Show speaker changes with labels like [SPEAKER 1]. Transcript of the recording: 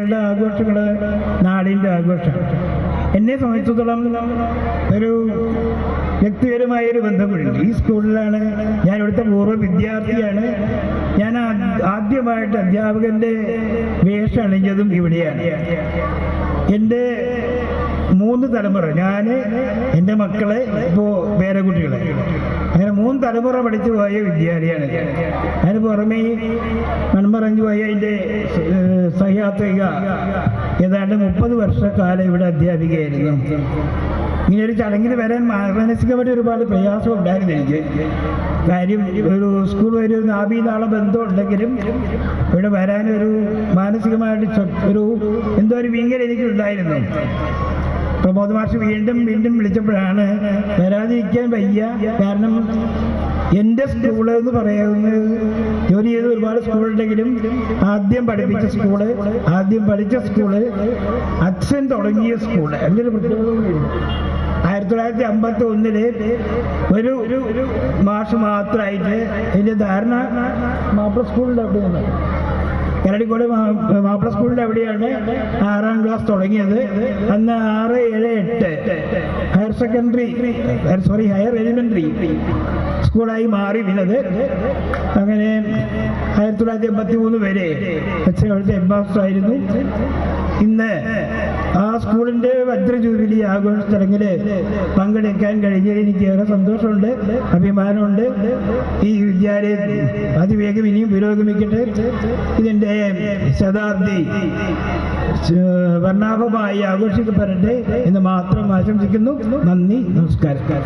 [SPEAKER 1] വിദ്യാലയങ്ങളുടെ ആഘോഷങ്ങൾ നാടിൻ്റെ ആഘോഷമാണ്. എന്നെ സംബന്ധിച്ചിടത്തോളം ഒരു വ്യക്തിപരമായൊരു ബന്ധമുണ്ട്. ഈ സ്കൂളിലാണ് ഞാൻ ഇവിടുത്തെ പൂർവ്വ വിദ്യാർത്ഥിയാണ്. ഞാൻ ആദ്യമായിട്ട് അധ്യാപകൻ്റെ വേഷം അണിഞ്ഞതും ഇവിടെയാണ്. എൻ്റെ 3 തലമുറ, ഞാൻ, എൻ്റെ മക്കളെ, ഇപ്പോൾ പേരക്കുട്ടികളെ, അങ്ങനെ 3 തലമുറ പഠിച്ചു പോയ വിദ്യാലയമാണ്. അതിന് പുറമേ മൺമറഞ്ഞു പോയ എൻ്റെ സഹയാത്രിക ഏതാണ്ട് 30 വർഷക്കാലം ഇവിടെ അധ്യാപികയായിരുന്നു. ഇങ്ങനൊരു ചടങ്ങിന് വരാൻ മാനസികമായിട്ട് ഒരുപാട് പ്രയാസം ഉണ്ടായിരുന്നു എനിക്ക്. കാര്യം ഒരു സ്കൂൾ ഒരു നാഭീനാള ബന്ധം ഉണ്ടെങ്കിലും ഇവിടെ വരാനൊരു മാനസികമായിട്ട് ഒരു എന്തോ ഒരു ഭീകര എനിക്കുണ്ടായിരുന്നു. പ്രമോദ് മാഷ് വീണ്ടും വിളിച്ചപ്പോഴാണ് വരാതിരിക്കാൻ വയ്യ. കാരണം എൻ്റെ സ്കൂള് എന്ന് പറയുന്നത് ജോലി ചെയ്ത് ഒരുപാട് സ്കൂളുണ്ടെങ്കിലും ആദ്യം പഠിപ്പിച്ച സ്കൂള്, ആദ്യം പഠിച്ച സ്കൂള്, അച്ഛൻ തുടങ്ങിയ സ്കൂള്, എൻ്റെ ഒരു പ്രത്യേകത 1951 ഒരു മാഷ് മാത്രമായിട്ട് എൻ്റെ ധാരണ മാപ്പിള സ്കൂളിൻ്റെ അവിടെയാണ്, കരടിക്കോട് മാപ്പിള സ്കൂളിൻ്റെ അവിടെയാണ് 6ാം ക്ലാസ് തുടങ്ങിയത്. അന്ന് 6, 7, 8 ഹയർ എലിമെൻ്ററി സ്കൂളായി മാറി വീണത്. അങ്ങനെ 1983 വരെ അച്ഛൻ അവിടുത്തെ ഹെഡ് മാസ്റ്റർ ആയിരുന്നു. ഇന്ന് ആ സ്കൂളിൻ്റെ വജ്രജൂബിലി ആഘോഷ ചടങ്ങിൽ പങ്കെടുക്കാൻ കഴിഞ്ഞതിൽ എനിക്ക് ഏറെ സന്തോഷമുണ്ട്, അഭിമാനമുണ്ട്. ഈ വിദ്യാലയം അതിവേഗം ഇനിയും പുരോഗമിക്കട്ടെ. ഇതിൻ്റെ ശതാബ്ദി വർണ്ണാഭമായി ആഘോഷിക്കപ്പെടട്ടെ എന്ന് മാത്രം ആശംസിക്കുന്നു. നന്ദി, നമസ്കാരം.